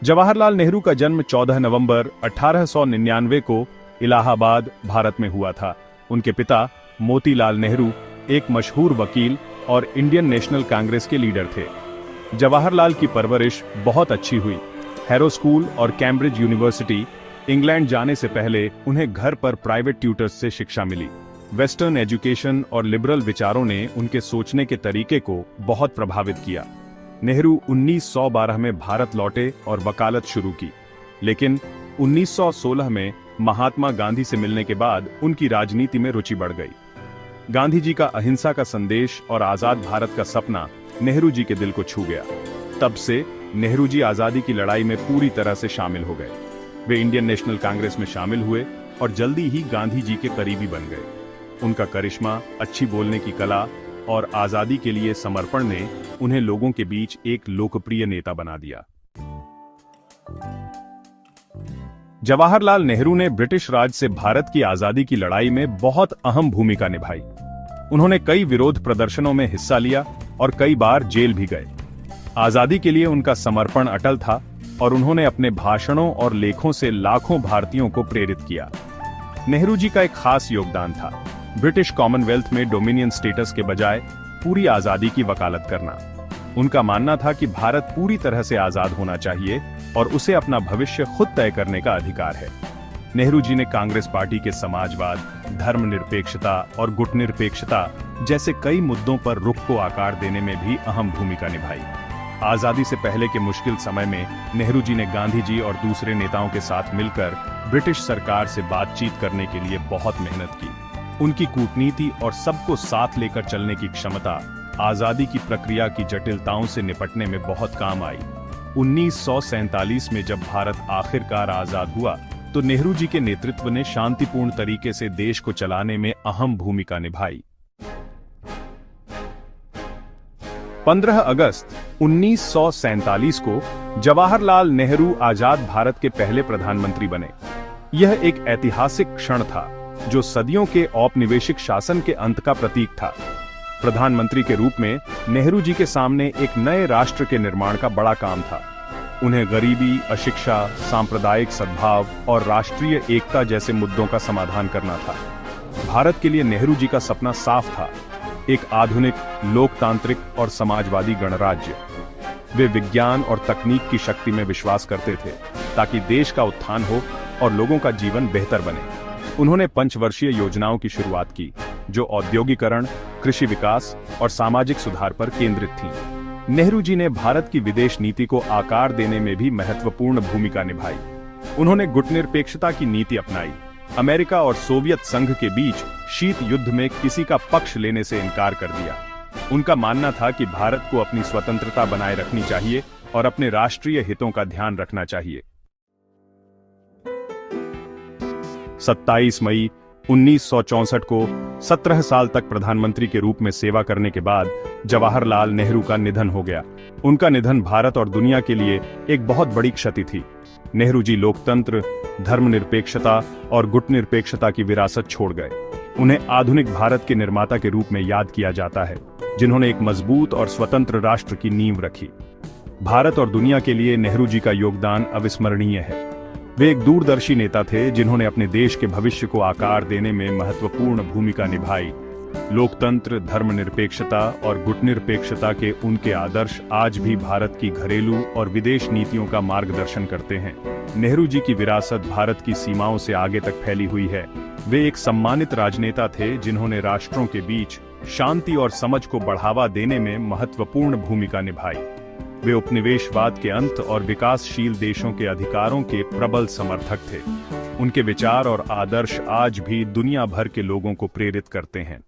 जवाहरलाल नेहरू का जन्म 14 नवंबर 1899 को इलाहाबाद, भारत में हुआ था। उनके पिता मोतीलाल नेहरू एक मशहूर वकील और इंडियन नेशनल कांग्रेस के लीडर थे। जवाहरलाल की परवरिश बहुत अच्छी हुई। हैरो स्कूल और कैम्ब्रिज यूनिवर्सिटी इंग्लैंड जाने से पहले उन्हें घर पर प्राइवेट ट्यूटर्स से शिक्षा मिली। वेस्टर्न एजुकेशन और लिबरल विचारों ने उनके सोचने के तरीके को बहुत प्रभावित किया। नेहरू 1912 में भारत लौटे और वकालत शुरू की, लेकिन 1916 में महात्मा गांधी से मिलने के बाद उनकी राजनीति में रुचि बढ़ गई। गांधी जी का अहिंसा का संदेश और आजाद भारत का सपना नेहरू जी के दिल को छू गया। तब से नेहरू जी आजादी की लड़ाई में पूरी तरह से शामिल हो गए। वे इंडियन नेशनल कांग्रेस में शामिल हुए और जल्दी ही गांधी जी के करीबी बन गए। उनका करिश्मा, अच्छी बोलने की कला और आजादी के लिए समर्पण ने उन्हें लोगों के बीच एक लोकप्रिय नेता बना दिया। जवाहरलाल नेहरू ने ब्रिटिश राज से भारत की आजादी की लड़ाई में बहुत अहम भूमिका निभाई। उन्होंने कई विरोध प्रदर्शनों में हिस्सा लिया और कई बार जेल भी गए। आजादी के लिए उनका समर्पण अटल था और उन्होंने अपने भाषणों और लेखों से लाखों भारतीयों को प्रेरित किया। नेहरू जी का एक खास योगदान था ब्रिटिश कॉमनवेल्थ में डोमिनियन स्टेटस के बजाय पूरी आजादी की वकालत करना। उनका मानना था कि भारत पूरी तरह से आजाद होना चाहिए और उसे अपना भविष्य खुद तय करने का अधिकार है। नेहरू जी ने कांग्रेस पार्टी के समाजवाद, धर्मनिरपेक्षता और गुटनिरपेक्षता जैसे कई मुद्दों पर रुख को आकार देने में भी अहम भूमिका निभाई। आजादी से पहले के मुश्किल समय में नेहरू जी ने गांधी जी और दूसरे नेताओं के साथ मिलकर ब्रिटिश सरकार से बातचीत करने के लिए बहुत मेहनत की। उनकी कूटनीति और सबको साथ लेकर चलने की क्षमता आजादी की प्रक्रिया की जटिलताओं से निपटने में बहुत काम आई। 1947 में जब भारत आखिरकार आजाद हुआ तो नेहरू जी के नेतृत्व ने शांतिपूर्ण तरीके से देश को चलाने में अहम भूमिका निभाई। 15 अगस्त 1947 को जवाहरलाल नेहरू आजाद भारत के पहले प्रधानमंत्री बने। यह एक ऐतिहासिक क्षण था जो सदियों के औपनिवेशिक शासन के अंत का प्रतीक था। प्रधानमंत्री के रूप में नेहरू जी के सामने एक नए राष्ट्र के निर्माण का बड़ा काम था। उन्हें गरीबी, अशिक्षा, सांप्रदायिक सद्भाव और राष्ट्रीय एकता जैसे मुद्दों का समाधान करना था। भारत के लिए नेहरू जी का सपना साफ था, एक आधुनिक, लोकतांत्रिक और समाजवादी गणराज्य। वे विज्ञान और तकनीक की शक्ति में विश्वास करते थे ताकि देश का उत्थान हो और लोगों का जीवन बेहतर बने। उन्होंने पंचवर्षीय योजनाओं की शुरुआत की जो औद्योगिकरण, कृषि विकास और सामाजिक सुधार पर केंद्रित थीं। नेहरू जी ने भारत की विदेश नीति को आकार देने में भी महत्वपूर्ण भूमिका निभाई। उन्होंने गुटनिरपेक्षता की नीति अपनाई। अमेरिका और सोवियत संघ के बीच शीत युद्ध में किसी का पक्ष लेने से इनकार कर दिया। उनका मानना था कि भारत को अपनी स्वतंत्रता बनाए रखनी चाहिए और अपने राष्ट्रीय हितों का ध्यान रखना चाहिए। 27 मई 1964 को 17 साल तक प्रधानमंत्री के रूप में सेवा करने के बाद जवाहरलाल नेहरू का निधन हो गया। उनका निधन भारत और दुनिया के लिए एक बहुत बड़ी क्षति थी। नेहरू जी लोकतंत्र, धर्मनिरपेक्षता और गुटनिरपेक्षता की विरासत छोड़ गए। उन्हें आधुनिक भारत के निर्माता के रूप में याद किया जाता है, जिन्होंने एक मजबूत और स्वतंत्र राष्ट्र की नींव रखी। भारत और दुनिया के लिए नेहरू जी का योगदान अविस्मरणीय है। वे एक दूरदर्शी नेता थे जिन्होंने अपने देश के भविष्य को आकार देने में महत्वपूर्ण भूमिका निभाई। लोकतंत्र, धर्मनिरपेक्षता और गुटनिरपेक्षता के उनके आदर्श आज भी भारत की घरेलू और विदेश नीतियों का मार्गदर्शन करते हैं। नेहरू जी की विरासत भारत की सीमाओं से आगे तक फैली हुई है। वे एक सम्मानित राजनेता थे जिन्होंने राष्ट्रों के बीच शांति और समझ को बढ़ावा देने में महत्वपूर्ण भूमिका निभाई। वे उपनिवेशवाद के अंत और विकासशील देशों के अधिकारों के प्रबल समर्थक थे। उनके विचार और आदर्श आज भी दुनिया भर के लोगों को प्रेरित करते हैं।